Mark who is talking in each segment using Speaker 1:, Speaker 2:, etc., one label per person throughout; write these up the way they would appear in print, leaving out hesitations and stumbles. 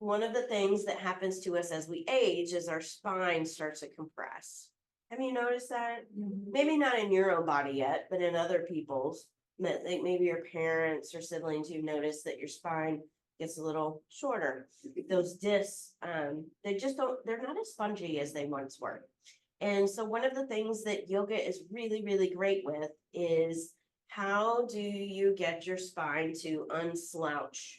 Speaker 1: one of the things that happens to us as we age is our spine starts to compress. Have you noticed that? Maybe not in your own body yet, but in other people's, maybe your parents or siblings, you notice that your spine gets a little shorter. Those discs, they're not as spongy as they once were. And so one of the things that yoga is really, really great with is how do you get your spine to unslouch?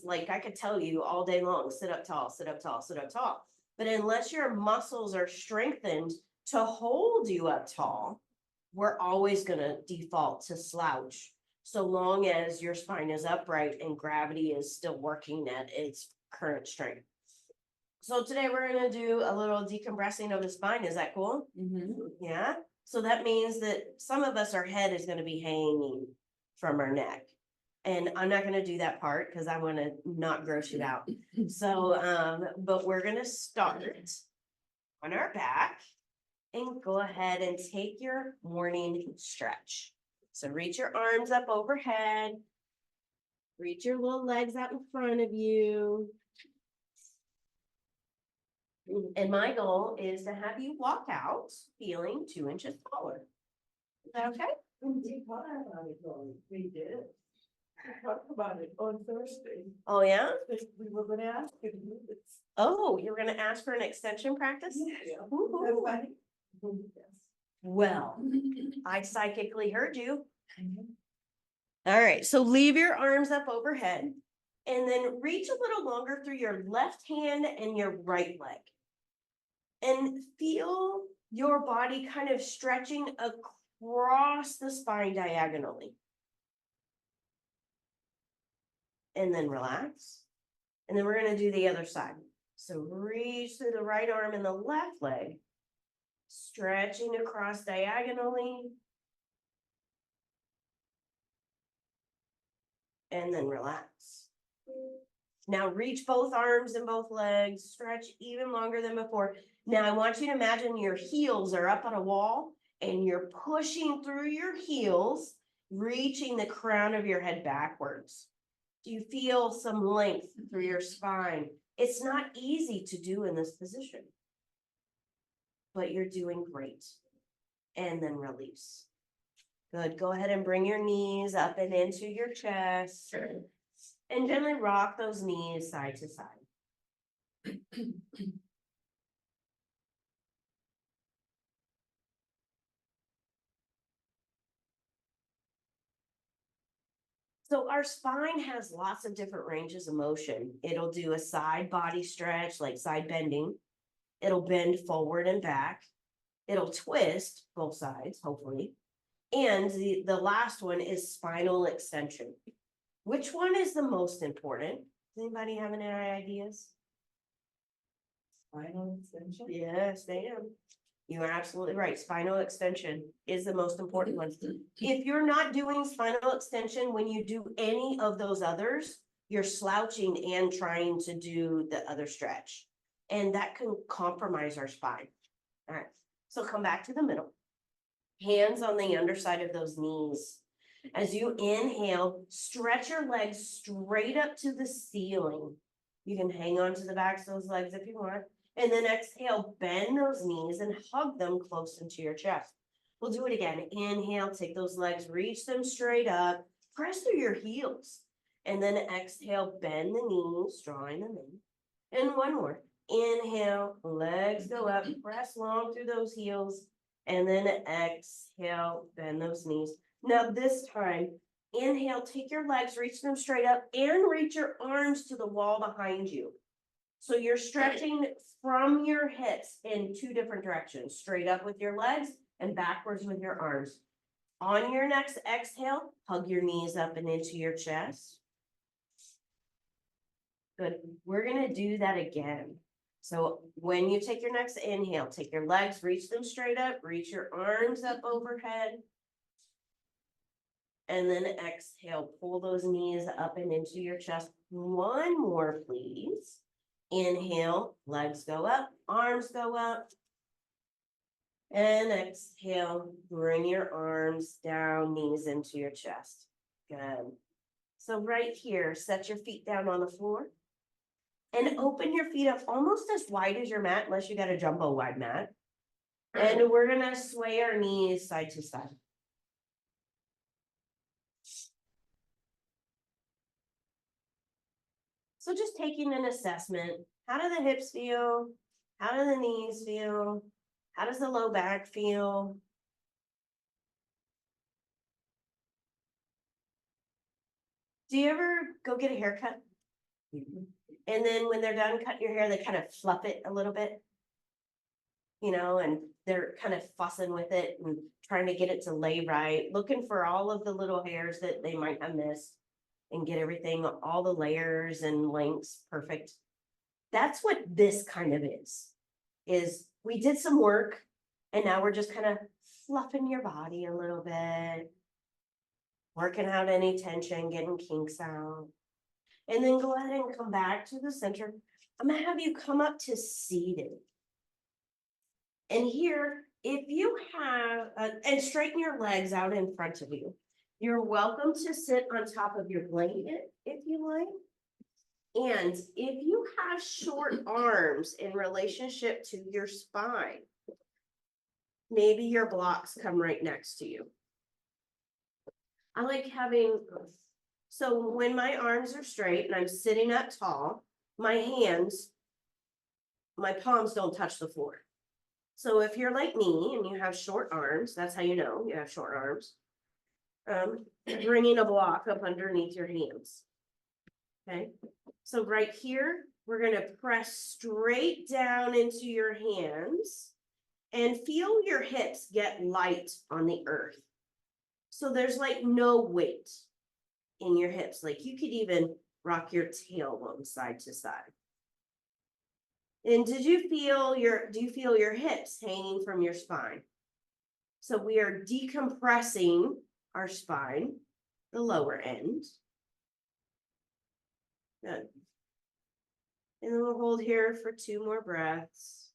Speaker 1: Like I could tell you all day long, sit up tall, sit up tall, sit up tall. But unless your muscles are strengthened to hold you up tall, we're always going to default to slouch so long as your spine is upright and gravity is still working at its current strength. So today we're going to do a little decompressing of the spine. Is that cool? Yeah. So that means that some of us, our head is going to be hanging from our neck. And I'm not going to do that part because I want to not gross you out. So, but we're going to start on our back and go ahead and take your morning stretch. So reach your arms up overhead. Reach your little legs out in front of you. And my goal is to have you walk out feeling 2 inches taller. Is that okay?
Speaker 2: We did. We talked about it on Thursday.
Speaker 1: Oh, yeah?
Speaker 2: We were gonna ask you to do this.
Speaker 1: Oh, you're going to ask for an extension practice?
Speaker 2: Yeah.
Speaker 1: Ooh.
Speaker 2: That's funny.
Speaker 1: Well, I psychically heard you. All right, so leave your arms up overhead and then reach a little longer through your left hand and your right leg. And feel your body kind of stretching across the spine diagonally. And then relax. And then we're going to do the other side. So reach through the right arm and the left leg, stretching across diagonally. And then relax. Now reach both arms and both legs, stretch even longer than before. Now I want you to imagine your heels are up on a wall and you're pushing through your heels, reaching the crown of your head backwards. Do you feel some length through your spine? It's not easy to do in this position, but you're doing great. And then release. Good. Go ahead and bring your knees up and into your chest. And gently rock those knees side to side. So our spine has lots of different ranges of motion. It'll do a side body stretch, like side bending. It'll bend forward and back. It'll twist both sides, hopefully. And the last one is spinal extension. Which one is the most important? Does anybody have any ideas?
Speaker 2: Spinal extension?
Speaker 1: Yes, they am. You are absolutely right. Spinal extension is the most important one. If you're not doing spinal extension, when you do any of those others, you're slouching and trying to do the other stretch. And that can compromise our spine. All right. So come back to the middle. Hands on the underside of those knees. As you inhale, stretch your legs straight up to the ceiling. You can hang on to the backs of those legs if you want. And then exhale, bend those knees and hug them close into your chest. We'll do it again. Inhale, take those legs, reach them straight up, press through your heels. And then exhale, bend the knees, drawing them in. And one more. Inhale, legs go up, press long through those heels. And then exhale, bend those knees. Now this time, inhale, take your legs, reach them straight up and reach your arms to the wall behind you. So you're stretching from your hips in 2 different directions, straight up with your legs and backwards with your arms. On your next exhale, hug your knees up and into your chest. Good. We're going to do that again. So when you take your next inhale, take your legs, reach them straight up, reach your arms up overhead. And then exhale, pull those knees up and into your chest. One more, please. Inhale, legs go up, arms go up. And exhale, bring your arms down, knees into your chest. Good. So right here, set your feet down on the floor. And open your feet up almost as wide as your mat, unless you got a jumbo wide mat. And we're gonna sway our knees side to side. So just taking an assessment, how do the hips feel? How do the knees feel? How does the low back feel? Do you ever go get a haircut? And then when they're done cutting your hair, they kind of fluff it a little bit? You know, and they're kind of fussing with it and trying to get it to lay right, looking for all of the little hairs that they might have missed and get everything, all the layers and lengths perfect. That's what this kind of is we did some work and now we're just kind of fluffing your body a little bit, working out any tension, getting kinks out. And then go ahead and come back to the center. I'm gonna have you come up to seated. And here, if you have, and straighten your legs out in front of you. You're welcome to sit on top of your blanket if you like. And if you have short arms in relationship to your spine, maybe your blocks come right next to you. I like having, so when my arms are straight and I'm sitting up tall, my hands, my palms don't touch the floor. So if you're like me and you have short arms, that's how you know you have short arms. Bringing a block up underneath your hands. Okay, so right here, we're gonna press straight down into your hands and feel your hips get light on the earth. So there's like no weight in your hips. Like you could even rock your tailbone side to side. And do you feel your hips hanging from your spine? So we are decompressing our spine, the lower end. Good. And then we'll hold here for 2 more breaths.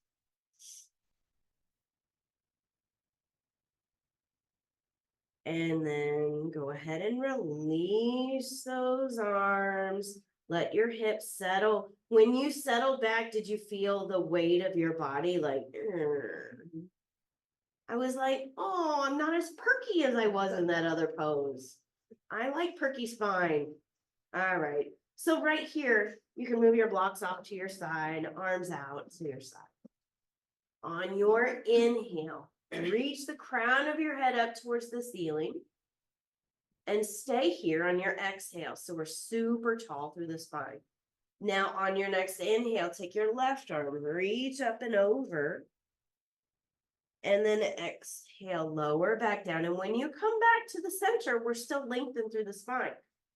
Speaker 1: And then go ahead and release those arms. Let your hips settle. When you settled back, did you feel the weight of your body like, I was like, oh, I'm not as perky as I was in that other pose. I like perky spine. All right. So right here, you can move your blocks off to your side, arms out to your side. On your inhale, reach the crown of your head up towards the ceiling and stay here on your exhale. So we're super tall through the spine. Now on your next inhale, take your left arm, reach up and over. And then exhale, lower back down. And when you come back to the center, we're still lengthened through the spine.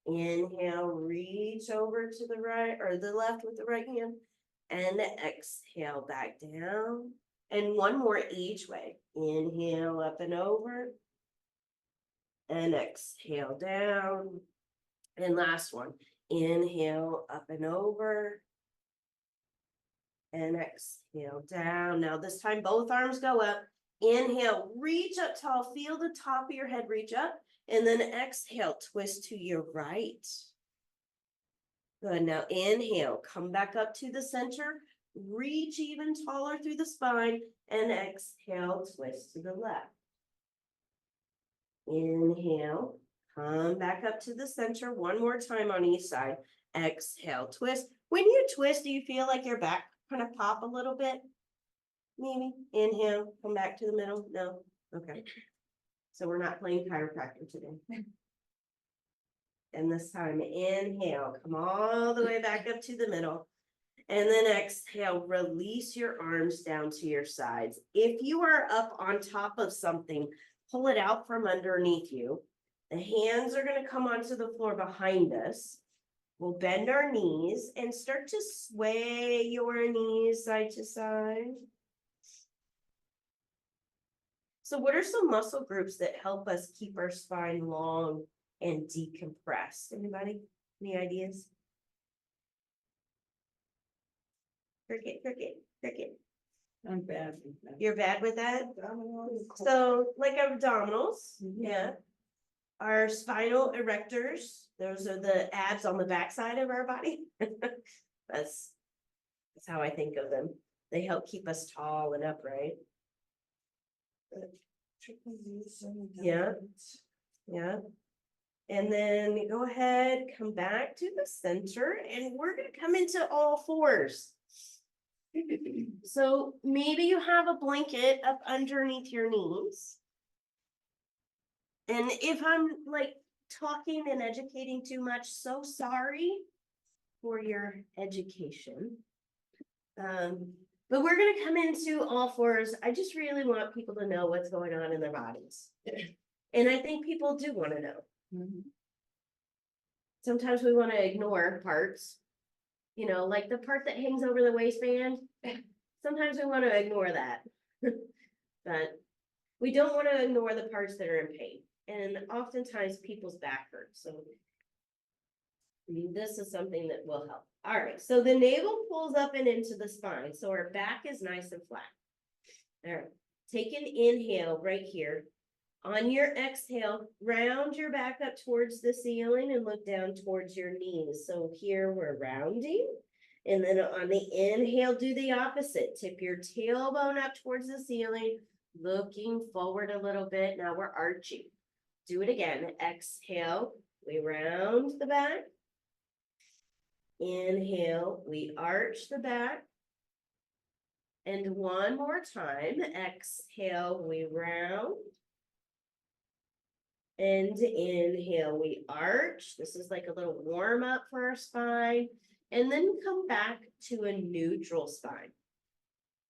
Speaker 1: Inhale, reach over to the right or the left with the right hand. And exhale back down. And one more each way. Inhale up and over. And exhale down. And last one. Inhale up and over. And exhale down. Now this time both arms go up. Inhale, reach up tall, feel the top of your head reach up, and then exhale, twist to your right. Good, now inhale, come back up to the center, reach even taller through the spine, and exhale, twist to the left. Inhale, come back up to the center, one more time on each side. Exhale, twist. When you twist, do you feel like your back kind of pop a little bit? Maybe. Inhale, come back to the middle. No. Okay. So we're not playing chiropractor today. And this time, inhale, come all the way back up to the middle. And then exhale, release your arms down to your sides. If you are up on top of something, pull it out from underneath you. The hands are going to come onto the floor behind us. We'll bend our knees and start to sway your knees side to side. So what are some muscle groups that help us keep our spine long and decompressed? Anybody? Any ideas? Cricket.
Speaker 2: I'm bad with that.
Speaker 1: You're bad with that?
Speaker 2: Abdominals.
Speaker 1: So like abdominals, yeah. Our spinal erectors, those are the abs on the backside of our body. That's That's how I think of them. They help keep us tall and upright. Yeah. Yeah. And then go ahead, come back to the center, and we're gonna come into all fours. So maybe you have a blanket up underneath your knees. And if I'm like talking and educating too much, so sorry for your education. But we're gonna come into all fours. I just really want people to know what's going on in their bodies. And I think people do want to know. Sometimes we want to ignore parts, you know, like the part that hangs over the waistband. Sometimes we want to ignore that. But we don't want to ignore the parts that are in pain. And oftentimes people's back hurts. So I mean, this is something that will help. All right, so the navel pulls up and into the spine. So our back is nice and flat. All right, take an inhale right here. On your exhale, round your back up towards the ceiling and look down towards your knees. So here we're rounding. And then on the inhale, do the opposite. Tip your tailbone up towards the ceiling, looking forward a little bit. Now we're arching. Do it again. Exhale, we round the back. Inhale, we arch the back. And one more time. Exhale, we round. And inhale, we arch. This is like a little warm up for our spine. And then come back to a neutral spine.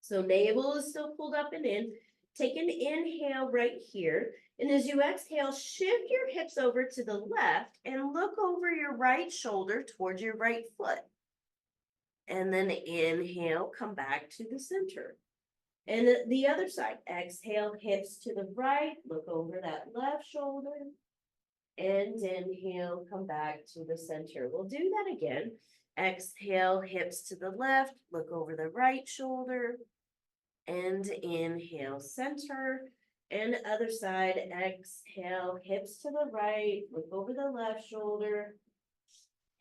Speaker 1: So navel is still pulled up and in. Take an inhale right here. And as you exhale, shift your hips over to the left and look over your right shoulder towards your right foot. And then inhale, come back to the center. And the other side, exhale, hips to the right, look over that left shoulder. And inhale, come back to the center. We'll do that again. Exhale, hips to the left, look over the right shoulder. And inhale, center. And other side, exhale, hips to the right, look over the left shoulder.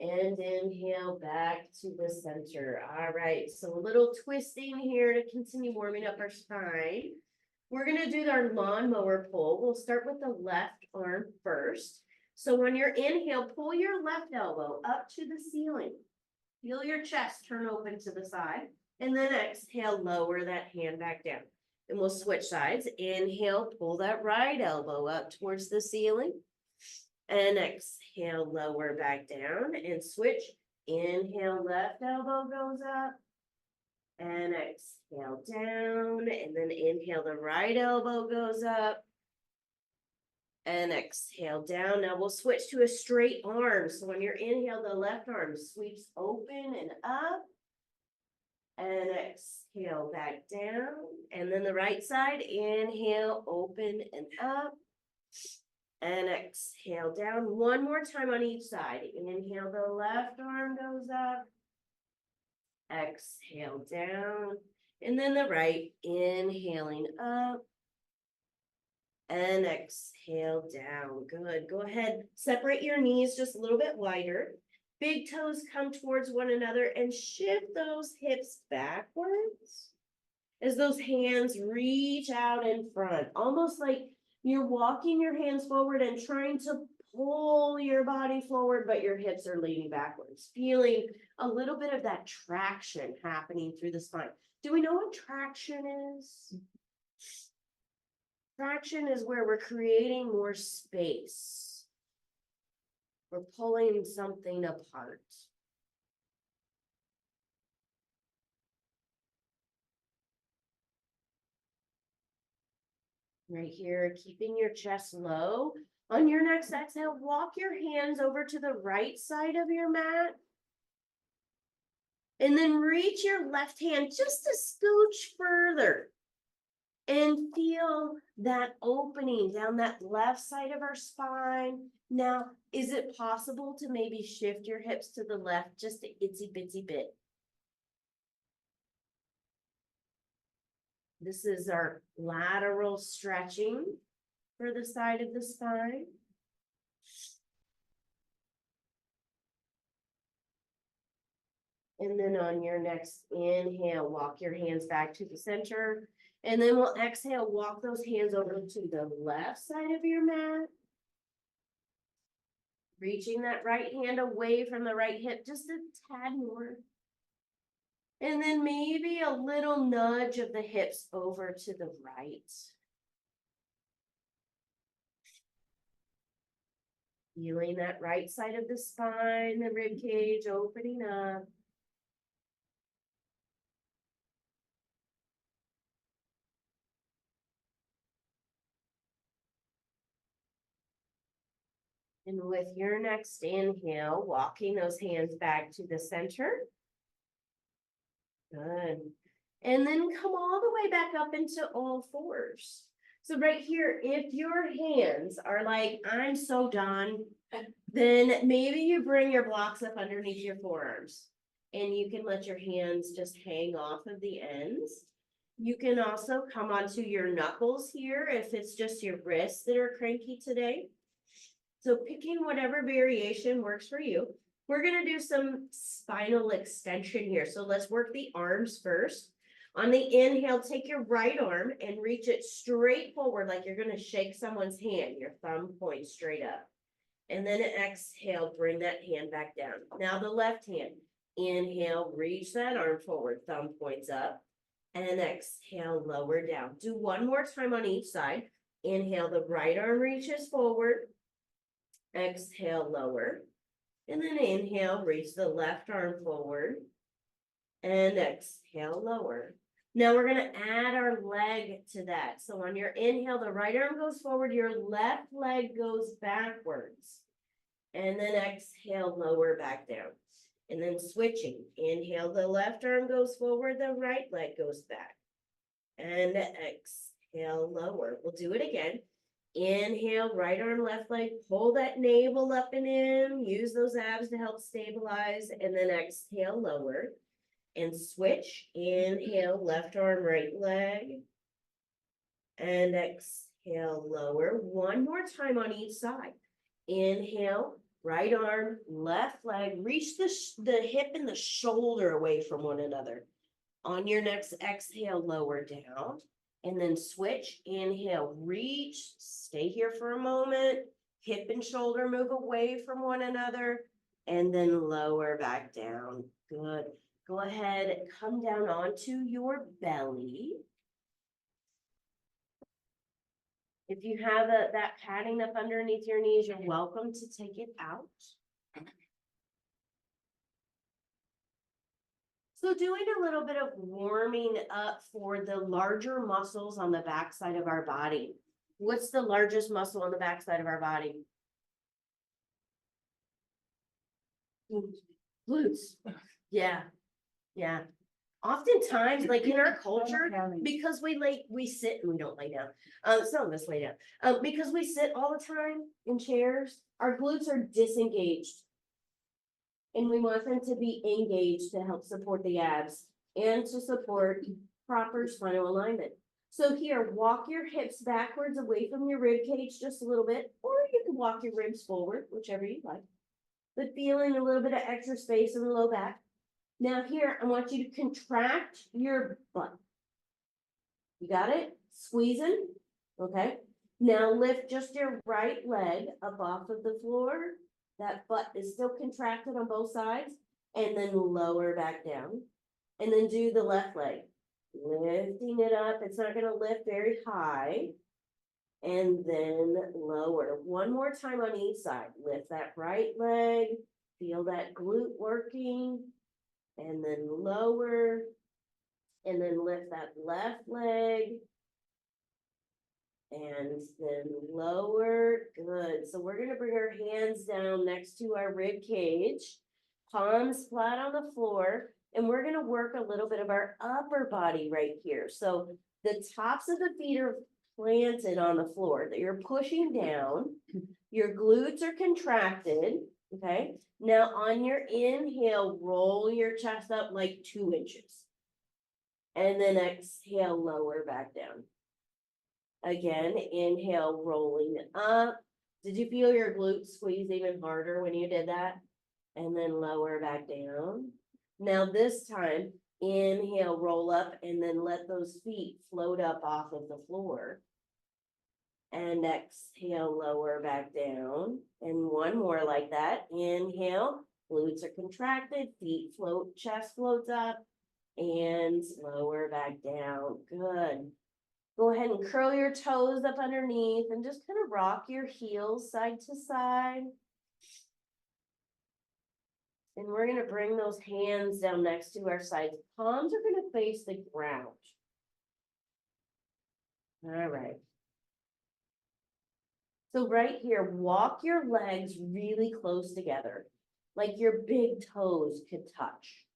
Speaker 1: And inhale back to the center. All right, so a little twisting here to continue warming up our spine. We're gonna do our lawnmower pull. We'll start with the left arm first. So on your inhale, pull your left elbow up to the ceiling. Feel your chest turn open to the side. And then exhale, lower that hand back down. And we'll switch sides. Inhale, pull that right elbow up towards the ceiling. And exhale, lower back down and switch. Inhale, left elbow goes up. And exhale down. And then inhale, the right elbow goes up. And exhale down. Now we'll switch to a straight arm. So on your inhale, the left arm sweeps open and up. And exhale back down. And then the right side, inhale, open and up. And exhale down. One more time on each side. Inhale, the left arm goes up. Exhale down. And then the right, inhaling up. And exhale down. Good. Go ahead. Separate your knees just a little bit wider. Big toes come towards one another and shift those hips backwards as those hands reach out in front. Almost like you're walking your hands forward and trying to pull your body forward, but your hips are leaning backwards. Feeling a little bit of that traction happening through the spine. Do we know what traction is? Traction is where we're creating more space. We're pulling something apart. Right here, keeping your chest low. On your next exhale, walk your hands over to the right side of your mat. And then reach your left hand just a scooch further. And feel that opening down that left side of our spine. Now, is it possible to maybe shift your hips to the left just an itsy bitsy bit? This is our lateral stretching for the side of the spine. And then on your next inhale, walk your hands back to the center. And then we'll exhale, walk those hands over to the left side of your mat. Reaching that right hand away from the right hip, just a tad more. And then maybe a little nudge of the hips over to the right. Feeling that right side of the spine, the rib cage opening up. And with your next inhale, walking those hands back to the center. Good. And then come all the way back up into all fours. So right here, if your hands are like, I'm so done, then maybe you bring your blocks up underneath your forearms. And you can let your hands just hang off of the ends. You can also come onto your knuckles here if it's just your wrists that are cranky today. So picking whatever variation works for you. We're gonna do some spinal extension here. So let's work the arms first. On the inhale, take your right arm and reach it straight forward like you're gonna shake someone's hand. Your thumb points straight up. And then exhale, bring that hand back down. Now the left hand. Inhale, reach that arm forward, thumb points up. And exhale, lower down. Do one more time on each side. Inhale, the right arm reaches forward. Exhale, lower. And then inhale, reach the left arm forward. And exhale, lower. Now we're gonna add our leg to that. So on your inhale, the right arm goes forward, your left leg goes backwards. And then exhale, lower back down. And then switching, inhale, the left arm goes forward, the right leg goes back. And exhale, lower. We'll do it again. Inhale, right arm, left leg, pull that navel up and in, use those abs to help stabilize, and then exhale, lower. And switch, inhale, left arm, right leg. And exhale, lower. One more time on each side. Inhale, right arm, left leg, reach the hip and the shoulder away from one another. On your next exhale, lower down. And then switch, inhale, reach, stay here for a moment, hip and shoulder move away from one another, and then lower back down. Good. Go ahead, come down onto your belly. If you have that padding up underneath your knees, you're welcome to take it out. So doing a little bit of warming up for the larger muscles on the backside of our body. What's the largest muscle on the backside of our body? Glutes. Yeah. Yeah. Oftentimes, like in our culture, because we sit and we don't lay down. Some of us lay down. Because we sit all the time in chairs, our glutes are disengaged. And we want them to be engaged to help support the abs and to support proper spinal alignment. So here, walk your hips backwards away from your rib cage just a little bit, or you can walk your ribs forward, whichever you like. But feeling a little bit of extra space in the low back. Now here, I want you to contract your butt. You got it? Squeezing, okay? Now lift just your right leg up off of the floor. That butt is still contracted on both sides, and then lower back down. And then do the left leg. Lifting it up, it's not gonna lift very high. And then lower. One more time on each side. Lift that right leg, feel that glute working. And then lower, and then lift that left leg. And then lower, good. So we're gonna bring our hands down next to our rib cage, palms flat on the floor, and we're gonna work a little bit of our upper body right here. So the tops of the feet are planted on the floor, that you're pushing down, your glutes are contracted, okay? Now on your inhale, roll your chest up like 2 inches. And then exhale, lower back down. Again, inhale, rolling up. Did you feel your glutes squeeze even harder when you did that? And then lower back down. Now this time, inhale, roll up, and then let those feet float up off of the floor. And exhale, lower back down. And one more like that. Inhale, glutes are contracted, feet float, chest floats up, and lower back down. Good. Go ahead and curl your toes up underneath and just kind of rock your heels side to side. And we're going to bring those hands down next to our sides. Palms are going to face the ground. All right. So right here, walk your legs really close together, like your big toes could touch.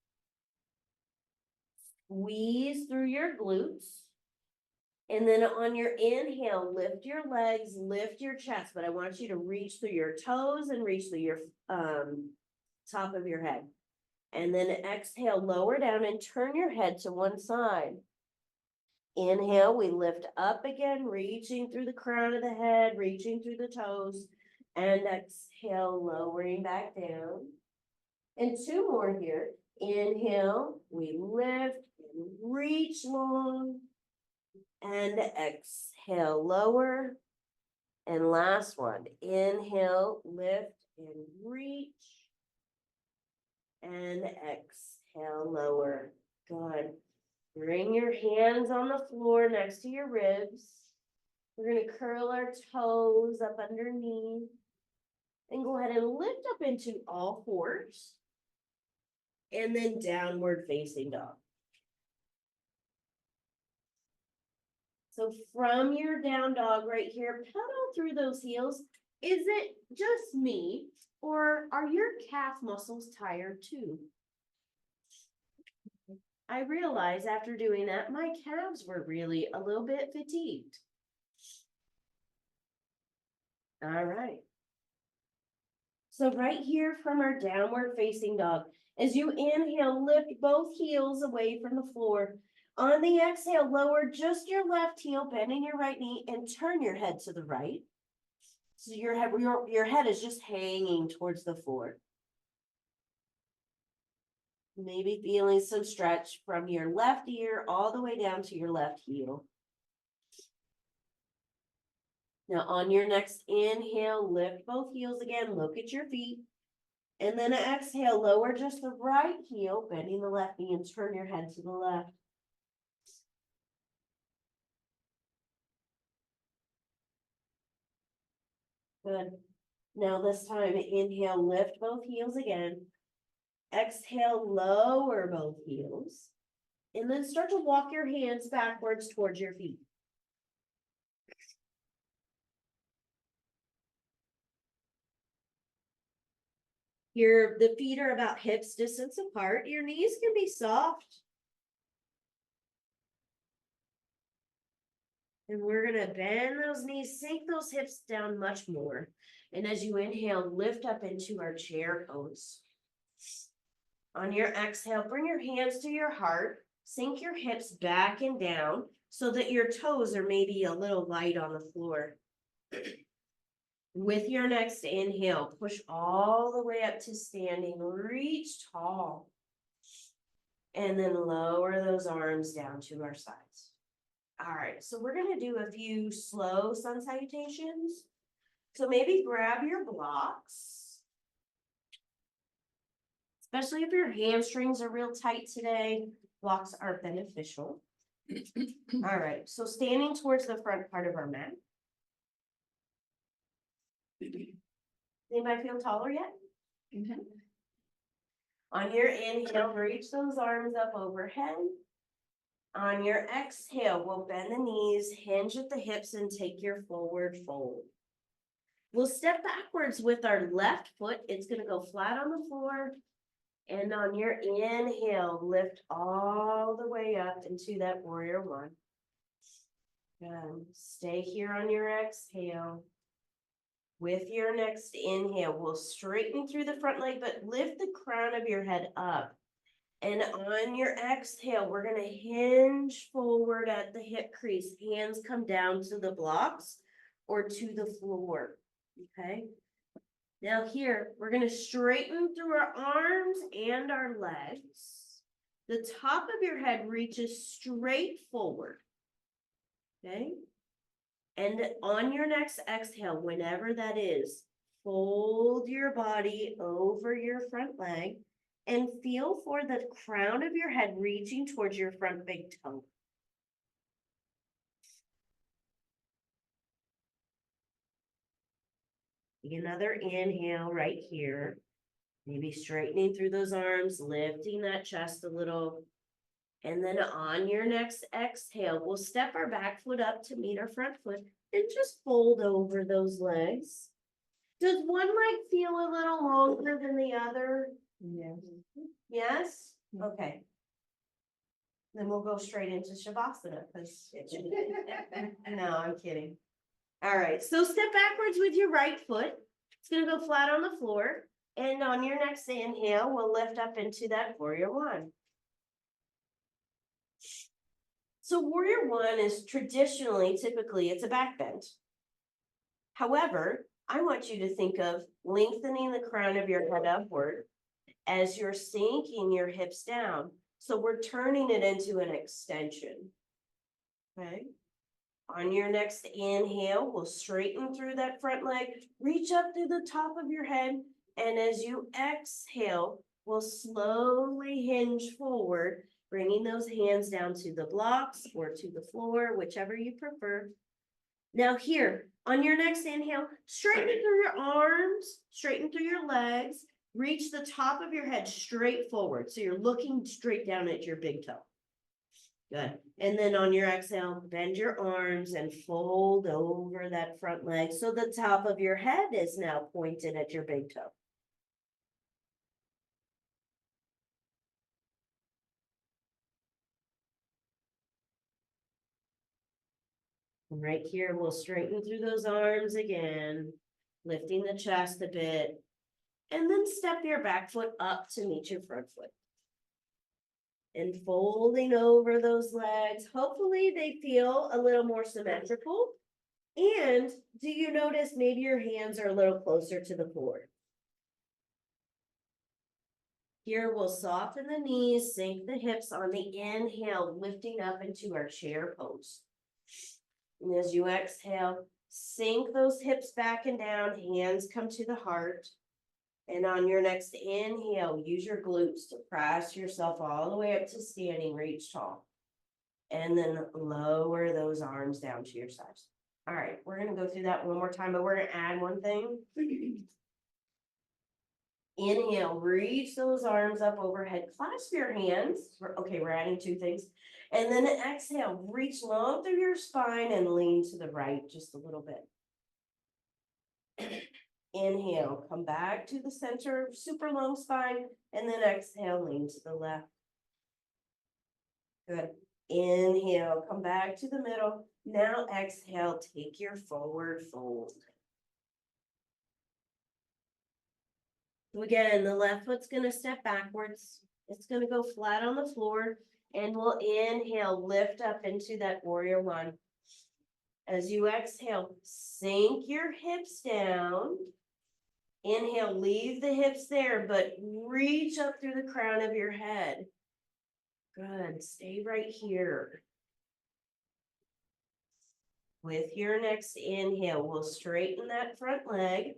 Speaker 1: Squeeze through your glutes. And then on your inhale, lift your legs, lift your chest, but I want you to reach through your toes and reach through your top of your head. And then exhale, lower down and turn your head to one side. Inhale, we lift up again, reaching through the crown of the head, reaching through the toes, and exhale, lowering back down. And two more here. Inhale, we lift and reach long, and exhale, lower. And last one, inhale, lift and reach, and exhale, lower. Good. Bring your hands on the floor next to your ribs. We're going to curl our toes up underneath and go ahead and lift up into all fours and then downward facing dog. So from your down dog right here, pedal through those heels. Is it just me or are your calf muscles tired too? I realized after doing that, my calves were really a little bit fatigued. All right. So right here from our downward facing dog, as you inhale, lift both heels away from the floor. On the exhale, lower just your left heel, bending your right knee, and turn your head to the right. So your head is just hanging towards the floor. Maybe feeling some stretch from your left ear all the way down to your left heel. Now on your next inhale, lift both heels again, look at your feet. And then exhale, lower just the right heel, bending the left knee and turn your head to the left. Good. Now this time, inhale, lift both heels again. Exhale, lower both heels. And then start to walk your hands backwards towards your feet. The feet are about hips distance apart. Your knees can be soft. And we're going to bend those knees, sink those hips down much more. And as you inhale, lift up into our chair pose. On your exhale, bring your hands to your heart, sink your hips back and down so that your toes are maybe a little light on the floor. With your next inhale, push all the way up to standing, reach tall. And then lower those arms down to our sides. All right, so we're going to do a few slow sun salutations. So maybe grab your blocks. Especially if your hamstrings are real tight today, blocks are beneficial. All right, so standing towards the front part of our mat. Anybody feel taller yet? Mm-hmm. On your inhale, reach those arms up overhead. On your exhale, we'll bend the knees, hinge at the hips, and take your forward fold. We'll step backwards with our left foot. It's going to go flat on the floor. And on your inhale, lift all the way up into that warrior one. Good. Stay here on your exhale. With your next inhale, we'll straighten through the front leg, but lift the crown of your head up. And on your exhale, we're going to hinge forward at the hip crease. Hands come down to the blocks or to the floor. Okay. Now here, we're gonna straighten through our arms and our legs. The top of your head reaches straight forward. Okay? And on your next exhale, whenever that is, fold your body over your front leg and feel for the crown of your head reaching towards your front big toe. Take another inhale right here. Maybe straightening through those arms, lifting that chest a little. And then on your next exhale, we'll step our back foot up to meet our front foot and just fold over those legs. Does one leg feel a little longer than the other?
Speaker 2: Yes.
Speaker 1: Yes? Okay. Then we'll go straight into Shavasana because no, I'm kidding. All right, so step backwards with your right foot. It's gonna go flat on the floor. And on your next inhale, we'll lift up into that warrior one. So warrior one is typically, it's a back bend. However, I want you to think of lengthening the crown of your head upward as you're sinking your hips down. So we're turning it into an extension. Okay. On your next inhale, we'll straighten through that front leg, reach up through the top of your head. And as you exhale, we'll slowly hinge forward, bringing those hands down to the blocks or to the floor, whichever you prefer. Now here, on your next inhale, straighten through your arms, straighten through your legs, reach the top of your head straight forward. So you're looking straight down at your big toe. Good. And then on your exhale, bend your arms and fold over that front leg. So the top of your head is now pointed at your big toe. And right here, we'll straighten through those arms again, lifting the chest a bit, and then step your back foot up to meet your front foot. And folding over those legs, hopefully they feel a little more symmetrical. And do you notice maybe your hands are a little closer to the floor? Here we'll soften the knees, sink the hips on the inhale, lifting up into our chair pose. And as you exhale, sink those hips back and down, hands come to the heart. And on your next inhale, use your glutes to press yourself all the way up to standing, reach tall. And then lower those arms down to your sides. All right, we're gonna go through that one more time, but we're gonna add one thing. Inhale, reach those arms up overhead, clasp your hands. Okay, we're adding two things. And then exhale, reach long through your spine and lean to the right just a little bit. Inhale, come back to the center, super long spine, and then exhale, lean to the left. Good. Inhale, come back to the middle. Now exhale, take your forward fold. So again, the left foot's gonna step backwards. It's gonna go flat on the floor, and we'll inhale, lift up into that warrior one. As you exhale, sink your hips down. Inhale, leave the hips there, but reach up through the crown of your head. Good, stay right here. With your next inhale, we'll straighten that front leg.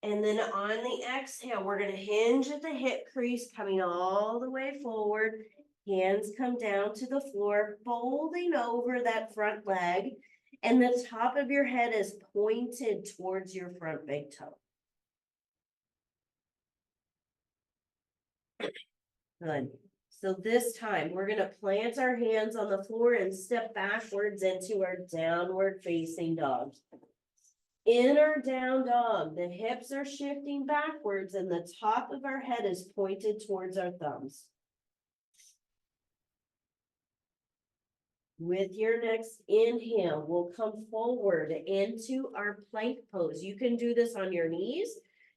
Speaker 1: And then on the exhale, we're gonna hinge at the hip crease, coming all the way forward. Hands come down to the floor, folding over that front leg. And the top of your head is pointed towards your front big toe. Good. So this time we're going to plant our hands on the floor and step backwards into our downward facing dog. In our down dog, the hips are shifting backwards and the top of our head is pointed towards our thumbs. With your next inhale, we'll come forward into our plank pose. You can do this on your knees.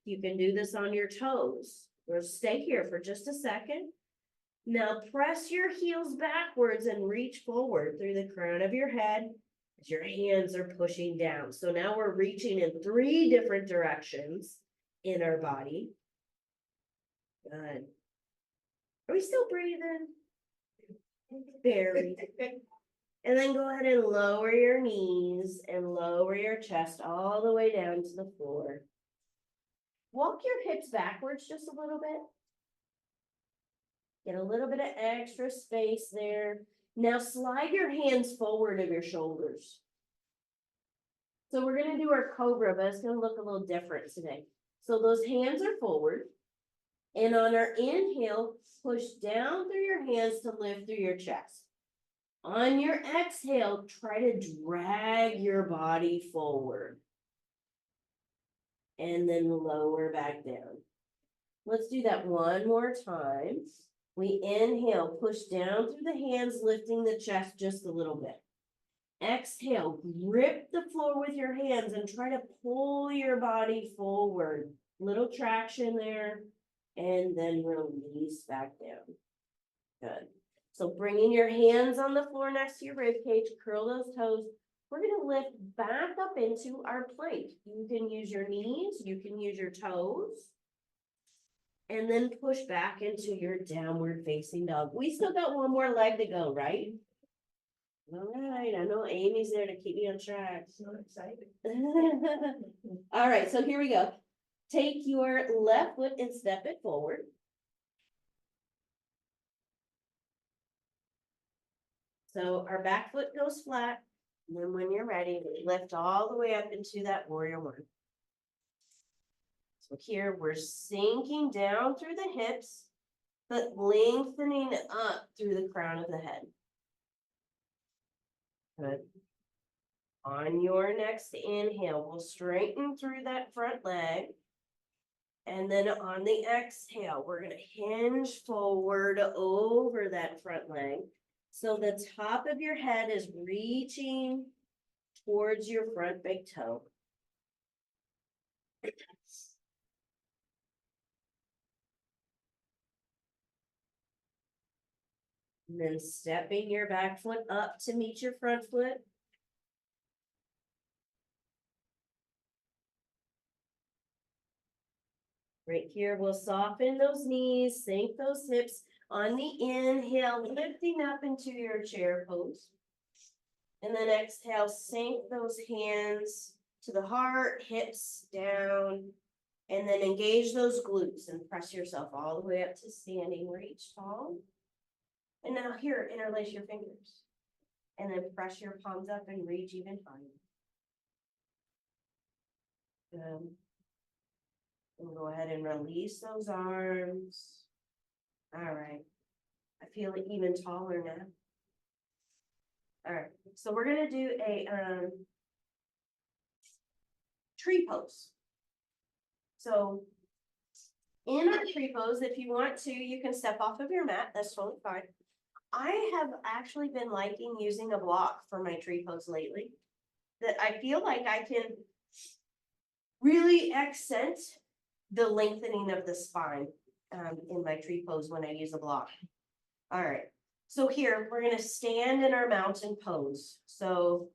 Speaker 1: You can do this on your toes. We'll stay here for just a second. Now press your heels backwards and reach forward through the crown of your head as your hands are pushing down. So now we're reaching in 3 different directions. in our body. Good. Are we still breathing? Very. And then go ahead and lower your knees and lower your chest all the way down to the floor. Walk your hips backwards just a little bit. Get a little bit of extra space there. Now slide your hands forward of your shoulders. So we're gonna do our cobra, but it's gonna look a little different today. So those hands are forward. And on our inhale, push down through your hands to lift through your chest. On your exhale, try to drag your body forward. And then lower back down. Let's do that one more time. We inhale, push down through the hands, lifting the chest just a little bit. Exhale, grip the floor with your hands and try to pull your body forward. Little traction there, and then release back down. Good. So bringing your hands on the floor next to your rib cage, curl those toes. We're gonna lift back up into our plank. You can use your knees, you can use your toes. And then push back into your downward facing dog. We still got one more leg to go, right? All right, I know Amy's there to keep me on track.
Speaker 2: So excited.
Speaker 1: All right, so here we go. Take your left foot and step it forward. So our back foot goes flat. And then when you're ready, lift all the way up into that warrior one. So here we're sinking down through the hips, but lengthening up through the crown of the head. Good. On your next inhale, we'll straighten through that front leg. And then on the exhale, we're going to hinge forward over that front leg. So the top of your head is reaching towards your front big toe. And then stepping your back foot up to meet your front foot. Right here, we'll soften those knees, sink those hips. On the inhale, lifting up into your chair pose. And then exhale, sink those hands to the heart, hips down. And then engage those glutes and press yourself all the way up to standing. Reach tall. And now here, interlace your fingers. And then press your palms up and reach even higher. Good. And go ahead and release those arms. All right. I feel even taller now. All right. So we're going to do a tree pose. So in our tree pose, if you want to, you can step off of your mat. That's totally fine. I have actually been liking using a block for my tree pose lately. That I feel like I can really accent the lengthening of the spine in my tree pose when I use a block. All right. So here, we're going to stand in our mountain pose. So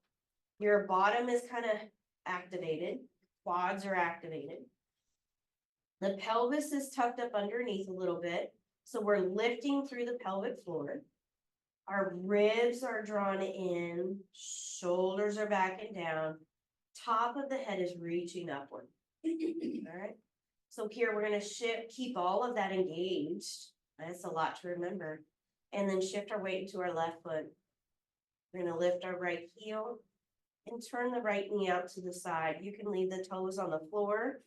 Speaker 1: your bottom is kind of activated. Quads are activated. The pelvis is tucked up underneath a little bit. So we're lifting through the pelvic floor. Our ribs are drawn in. Shoulders are back and down. Top of the head is reaching upward. All right. So here we're going to shift, keep all of that engaged. That's a lot to remember. And then shift our weight into our left foot. We're going to lift our right heel and turn the right knee out to the side. You can leave the toes on the floor.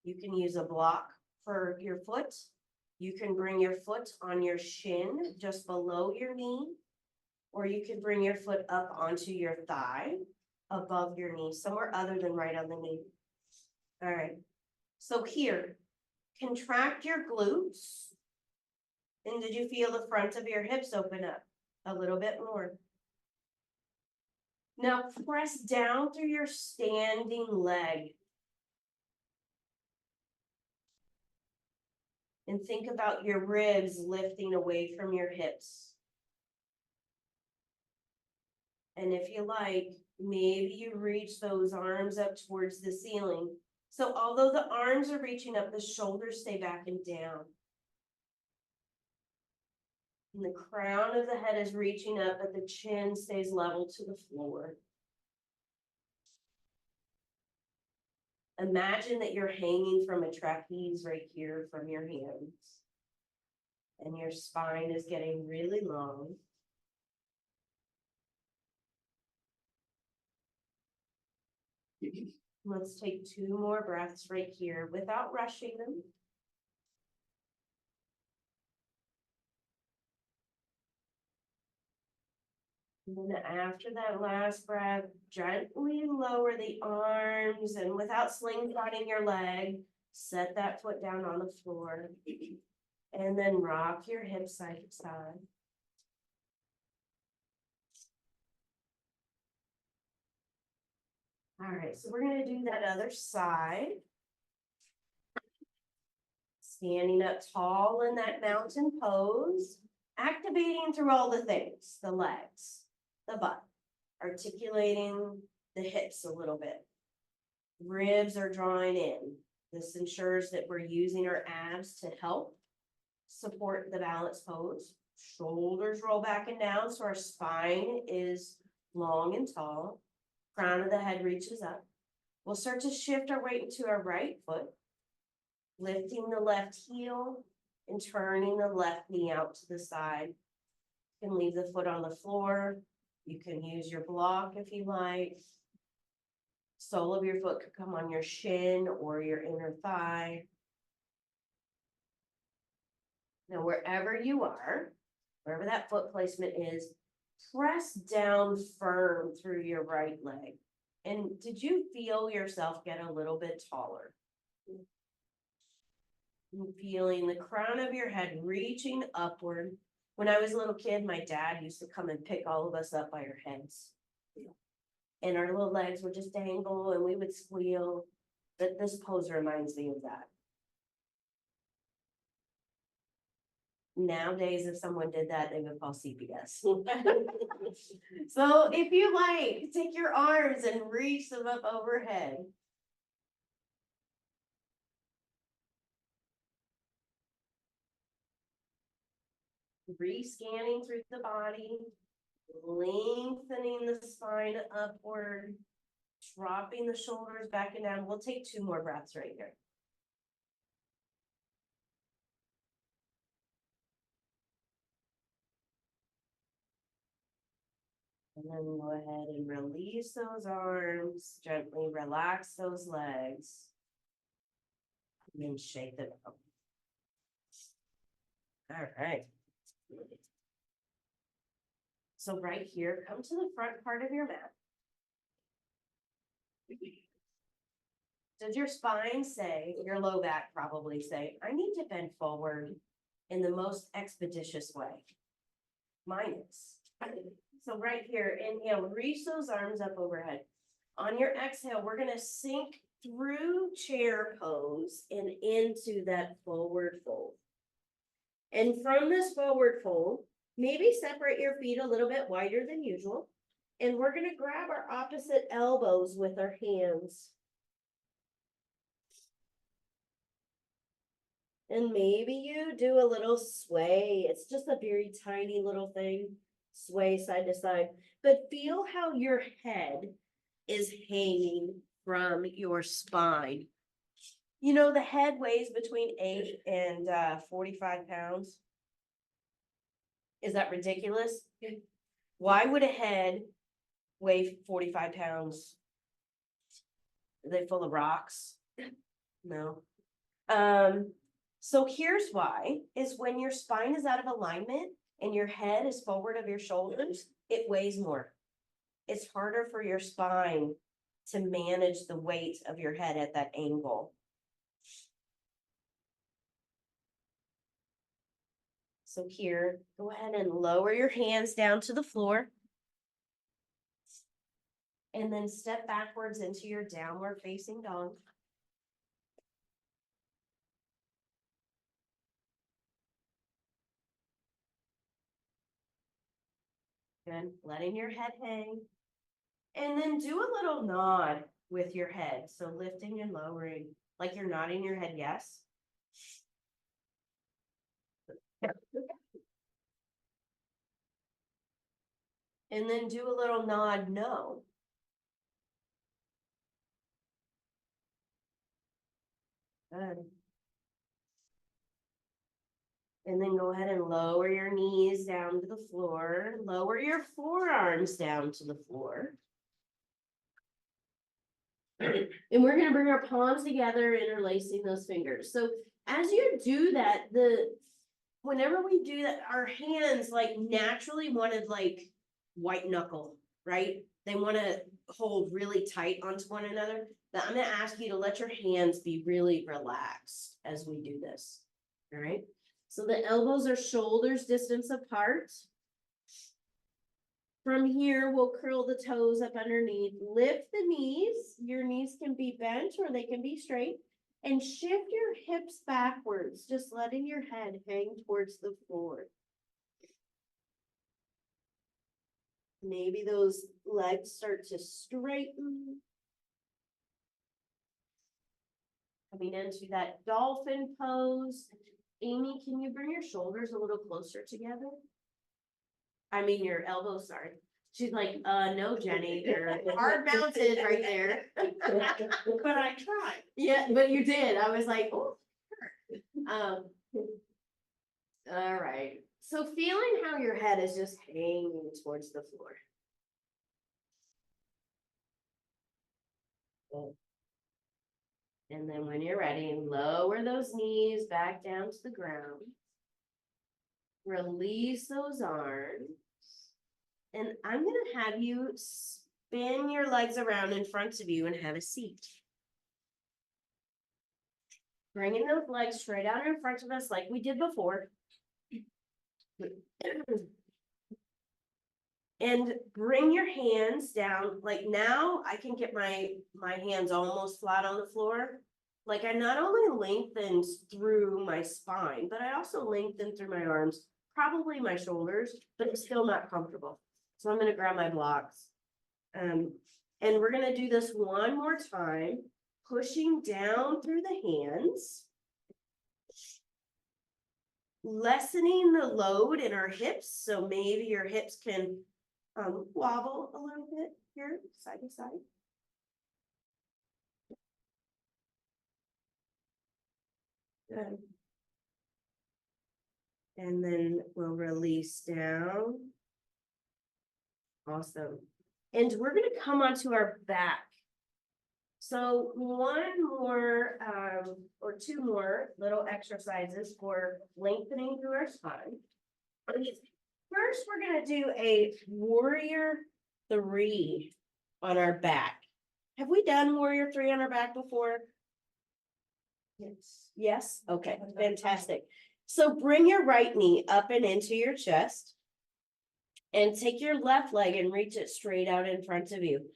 Speaker 1: You can use a block for your foot. You can bring your foot on your shin just below your knee, or you can bring your foot up onto your thigh above your knee, somewhere other than right on the knee. All right. So here, contract your glutes. And did you feel the front of your hips open up a little bit more? Now press down through your standing leg. And think about your ribs lifting away from your hips. And if you like, maybe you reach those arms up towards the ceiling So although the arms are reaching up, the shoulders stay back and down. And the crown of the head is reaching up, but the chin stays level to the floor. Imagine that you're hanging from a trapeze right here from your hands. And your spine is getting really long. Let's take 2 more breaths right here without rushing them. And then after that last breath, gently lower the arms and without slingshotting your leg, set that foot down on the floor. And then rock your hips side to side. All right, so we're gonna do that other side. Standing up tall in that mountain pose, activating through all the things, the legs, the butt, articulating the hips a little bit. Ribs are drawing in. This ensures that we're using our abs to help support the balance pose. Shoulders roll back and down so our spine is long and tall. Crown of the head reaches up. We'll start to shift our weight into our right foot, lifting the left heel and turning the left knee out to the side. You can leave the foot on the floor. You can use your block if you like. Sole of your foot could come on your shin or your inner thigh. Now, wherever you are, wherever that foot placement is, press down firm through your right leg. And did you feel yourself get a little bit taller? And feeling the crown of your head reaching upward. When I was a little kid, my dad used to come and pick all of us up by our heads. And our little legs would just dangle and we would squeal. But this pose reminds me of that. Nowadays, if someone did that, they would call CPS. So if you like, take your arms and reach them up overhead. Re-scanning through the body, lengthening the spine upward, dropping the shoulders back and down. We'll take 2 more breaths right here. And then go ahead and release those arms, gently relax those legs, and then shake it up. All right. So right here, come to the front part of your mat. Does your spine say, your low back probably say, I need to bend forward in the most expeditious way? Mine is. So right here, inhale, reach those arms up overhead. On your exhale, we're gonna sink through chair pose and into that forward fold. And from this forward fold, maybe separate your feet a little bit wider than usual. And we're gonna grab our opposite elbows with our hands. And maybe you do a little sway. It's just a very tiny little thing. Sway side to side. But feel how your head is hanging from your spine. You know, the head weighs between 8 and 45 pounds. Is that ridiculous? Why would a head weigh 45 pounds? Are they full of rocks? No. So here's why, is when your spine is out of alignment and your head is forward of your shoulders, it weighs more. It's harder for your spine to manage the weight of your head at that angle. So here, go ahead and lower your hands down to the floor. And then step backwards into your downward facing dog. Good, letting your head hang. And then do a little nod. with your head. So lifting and lowering, like you're nodding your head, yes. And then do a little nod, no. Good. And then go ahead and lower your knees down to the floor. Lower your forearms down to the floor. And we're gonna bring our palms together, interlacing those fingers. So as you do that, whenever we do that, our hands like naturally wanted like white knuckle, right? They want to hold really tight onto one another. Now I'm gonna ask you to let your hands be really relaxed as we do this. All right. So the elbows are shoulders distance apart. From here, we'll curl the toes up underneath, lift the knees. Your knees can be bent or they can be straight. And shift your hips backwards, just letting your head hang towards the floor. Maybe those legs start to straighten. Coming into that dolphin pose. Amy, can you bring your shoulders a little closer together? I mean, your elbows, sorry. She's like, no, Jenny, they're hard mounted right there.
Speaker 2: But I tried.
Speaker 1: Yeah, but you did. I was like, oh. All right. So feeling how your head is just hanging towards the floor. Good. And then when you're ready, lower those knees back down to the ground. Release those arms. And I'm going to have you spin your legs around in front of you and have a seat. Bringing those legs straight out in front of us like we did before. And bring your hands down. Like now I can get my hands almost flat on the floor. Like I not only lengthened through my spine, but I also lengthened through my arms, probably my shoulders, but it's still not comfortable. So I'm going to grab my blocks. And we're going to do this one more time, pushing down through the hands. Lessening the load in our hips. So maybe your hips can wobble a little bit here, side to side. Good. And then we'll release down. Awesome. And we're going to come onto our back. So one more or two more little exercises for lengthening through our spine. First, we're going to do a warrior 3 on our back. Have we done warrior 3 on our back before?
Speaker 2: Yes.
Speaker 1: Yes? Okay, fantastic. So bring your right knee up and into your chest. And take your left leg and reach it straight out in front of you.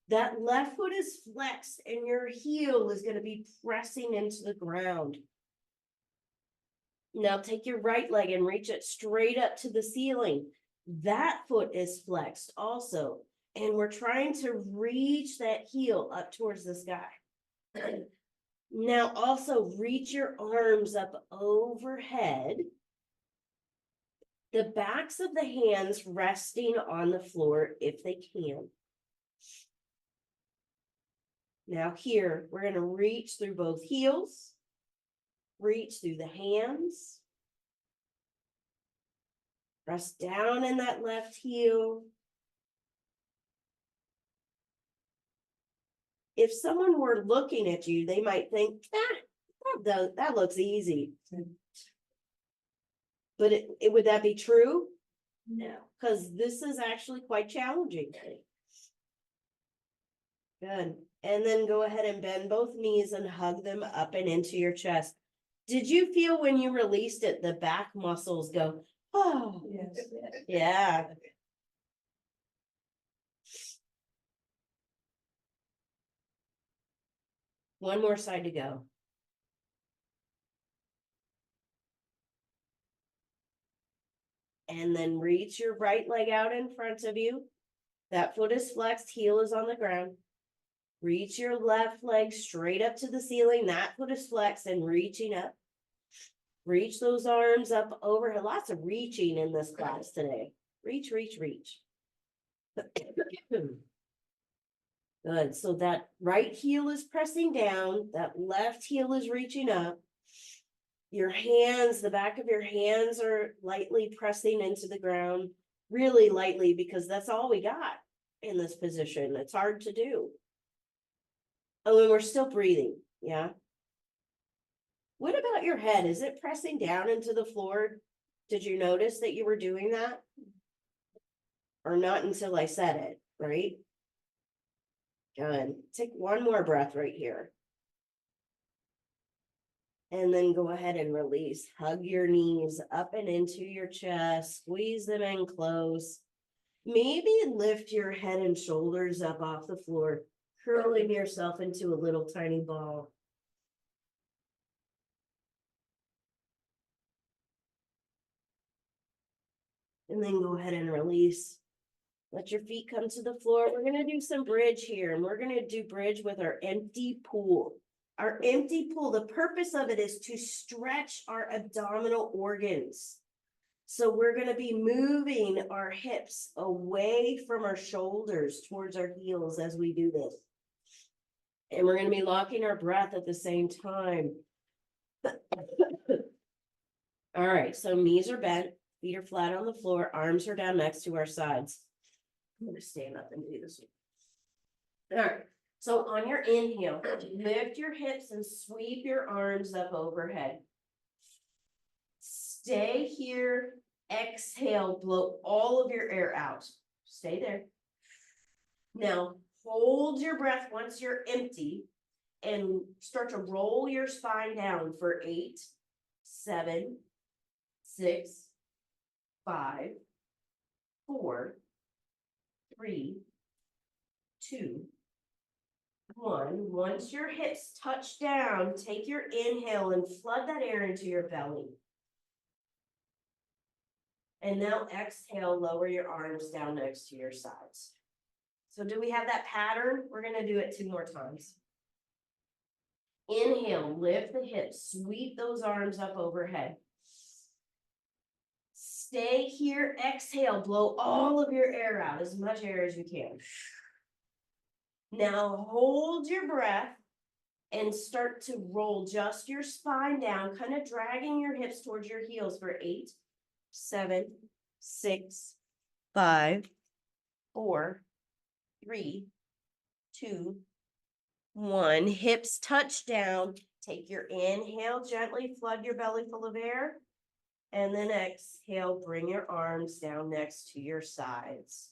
Speaker 1: That left foot is flexed and your heel is going to be pressing into the ground. Now take your right leg and reach it straight up to the ceiling. That foot is flexed also. And we're trying to reach that heel up towards the sky. Now also reach your arms up overhead. The backs of the hands resting on the floor if they can. Now here, we're going to reach through both heels, reach through the hands, press down in that left heel. If someone were looking at you, they might think, that looks easy. But would that be true? No, because this is actually quite challenging. Good. And then go ahead and bend both knees and hug them up and into your chest. Did you feel when you released it, the back muscles go, oh,
Speaker 2: Yes.
Speaker 1: yeah. One more side to go. And then reach your right leg out in front of you. That foot is flexed, heel is on the ground. Reach your left leg straight up to the ceiling. That foot is flexed and reaching up. Reach those arms up overhead. Lots of reaching in this class today. Reach, reach, reach. Good. So that right heel is pressing down. That left heel is reaching up. Your hands, the back of your hands are lightly pressing into the ground. Really lightly, because that's all we got in this position. It's hard to do. Oh, and we're still breathing. Yeah. What about your head? Is it pressing down into the floor? Did you notice that you were doing that? Or not until I said it, right? Good. Take one more breath right here. And then go ahead and release. Hug your knees up and into your chest. Squeeze them in close. Maybe lift your head and shoulders up off the floor, curling yourself into a little tiny ball. And then go ahead and release. Let your feet come to the floor. We're going to do some bridge here, and we're going to do bridge with our empty pool. Our empty pool, the purpose of it is to stretch our abdominal organs. So we're going to be moving our hips away from our shoulders towards our heels as we do this. And we're going to be locking our breath at the same time. All right, so knees are bent, feet are flat on the floor, arms are down next to our sides. I'm going to stand up and do this. All right, so on your inhale, lift your hips and sweep your arms up overhead. Stay here, exhale, blow all of your air out. Stay there. Now, hold your breath once you're empty and start to roll your spine down for 8, 7, 6, 5, 4, 3, 2, 1. Once your hips touch down, take your inhale and flood that air into your belly. And now exhale, lower your arms down next to your sides. So do we have that pattern? We're going to do it 2 more times. Inhale, lift the hips, sweep those arms up overhead. Stay here, exhale, blow all of your air out, as much air as you can. Now hold your breath and start to roll just your spine down, kind of dragging your hips towards your heels for 8, 7, 6, 5, 4, 3, 2, 1. Hips touch down. Take your inhale, gently flood your belly full of air. And then exhale, bring your arms down next to your sides.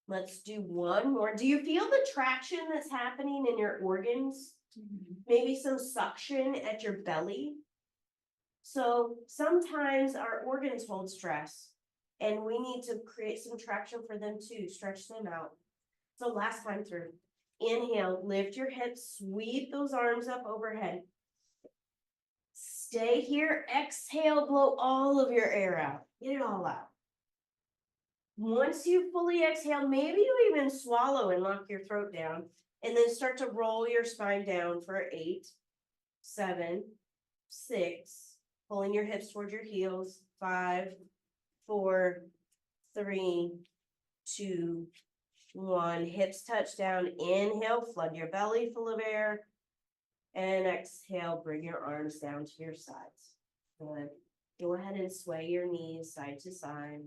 Speaker 1: Let's do one more. Do you feel the traction that's happening in your organs? Maybe some suction at your belly. So sometimes our organs hold stress and we need to create some traction for them too, stretch them out. So last time through, inhale, lift your hips, sweep those arms up overhead. Stay here, exhale, blow all of your air out. Get it all out. Once you fully exhale, maybe you even swallow and lock your throat down, and then start to roll your spine down for 8, 7, 6, pulling your hips towards your heels, 5, 4, 3, 2, 1. Hips touch down. Inhale, flood your belly full of air. And exhale, bring your arms down to your sides. Good. Go ahead and sway your knees side to side.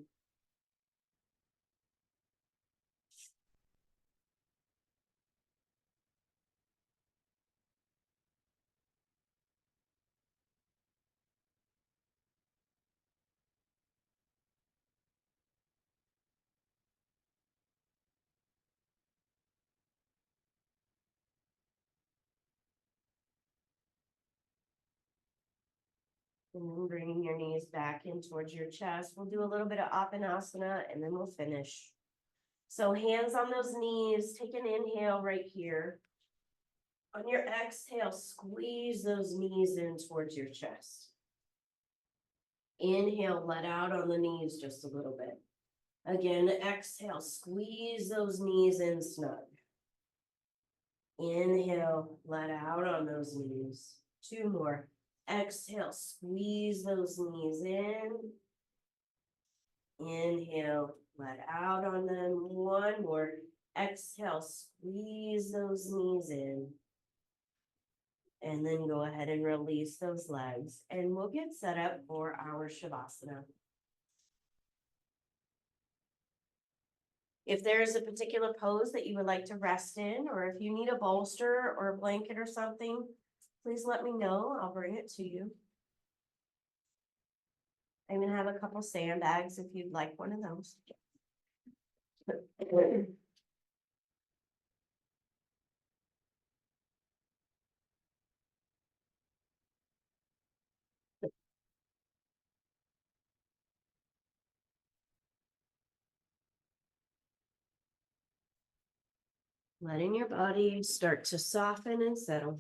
Speaker 1: And then bringing your knees back in towards your chest. We'll do a little bit of Apanasana and then we'll finish. So hands on those knees, take an inhale right here. On your exhale, squeeze those knees in towards your chest. Inhale, let out on the knees just a little bit. Again, exhale, squeeze those knees in snug. Inhale, let out on those knees. 2 more. Exhale, squeeze those knees in. Inhale, let out on them. 1 more. Exhale, squeeze those knees in. And then go ahead and release those legs. And we'll get set up for our Shavasana. If there is a particular pose that you would like to rest in, or if you need a bolster or a blanket or something, please let me know. I'll bring it to you. I even have a couple sandbags if you'd like one of those. Letting your body start to soften and settle.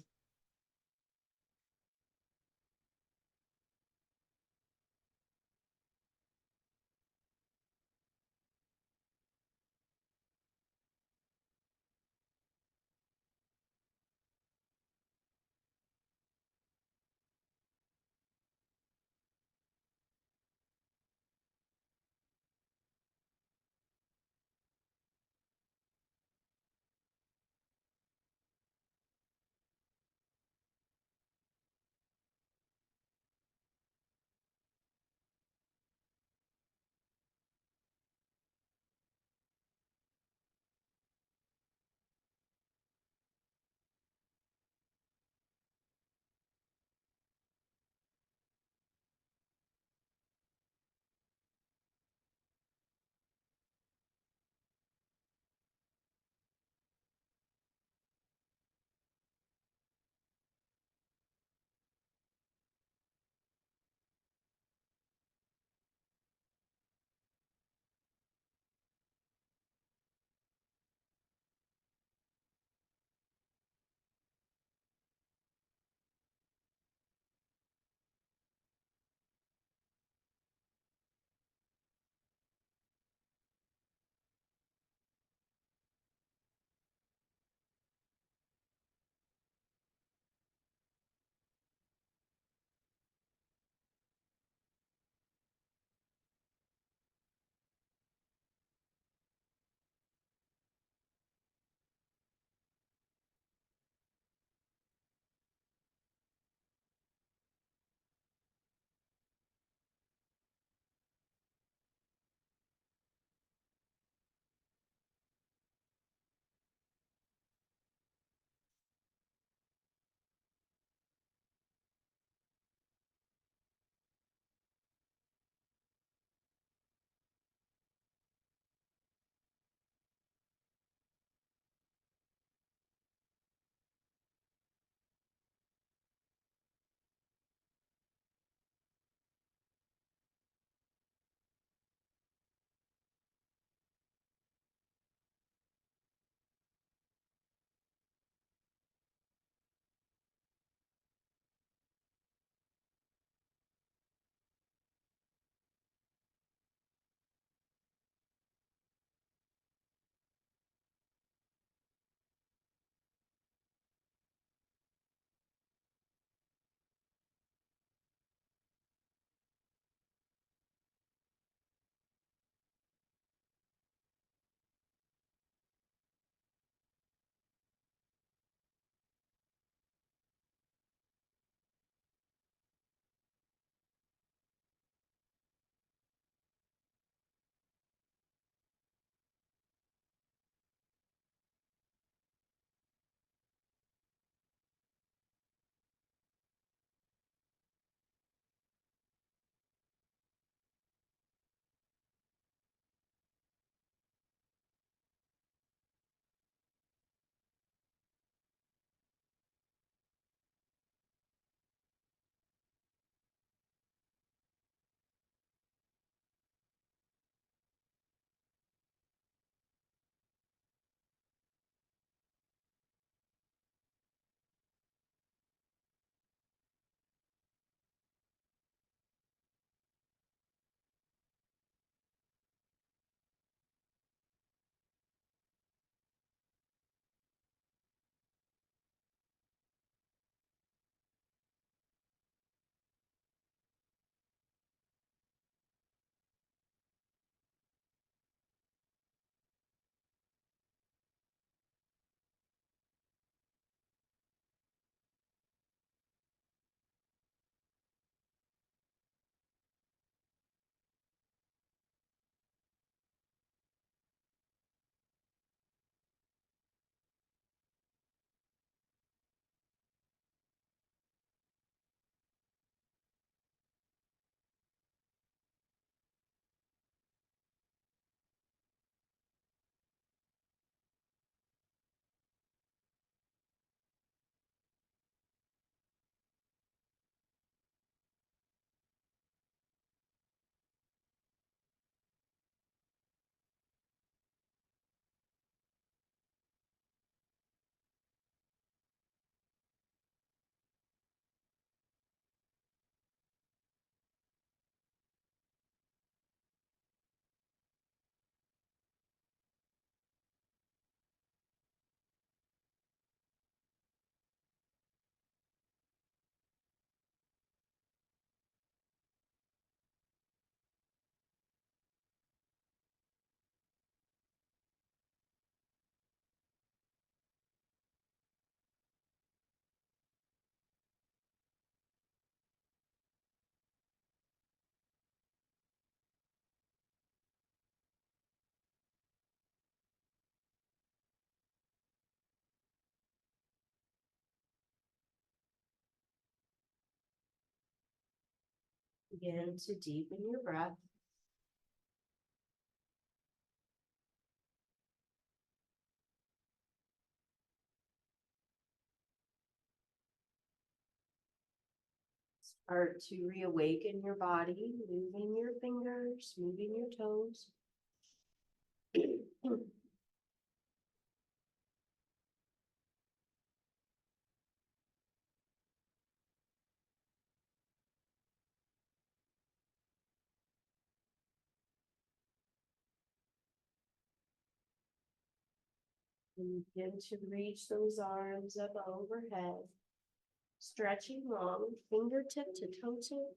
Speaker 1: Begin to deepen your breath. Start to reawaken your body, moving your fingers, moving your toes. And begin to reach those arms up overhead, stretching long, fingertip to toe tip.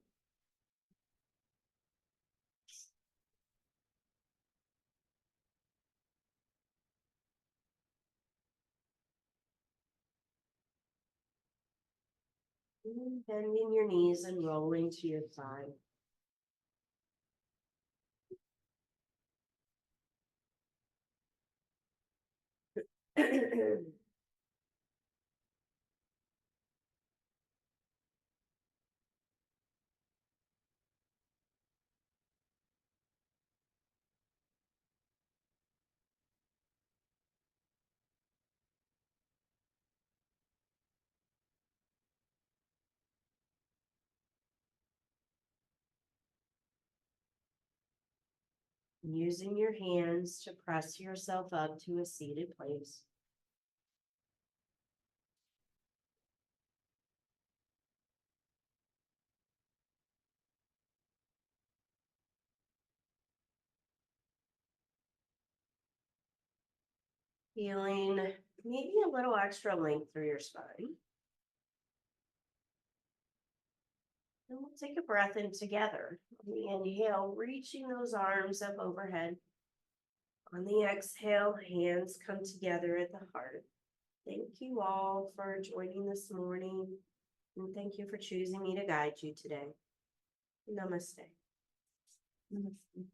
Speaker 1: And bending your knees and rolling to your side. Using your hands to press yourself up to a seated place. Feeling maybe a little extra length through your spine. And we'll take a breath in together. On the inhale, reaching those arms up overhead. On the exhale, hands come together at the heart. Thank you all for joining this morning. And thank you for choosing me to guide you today. Namaste.
Speaker 2: Namaste.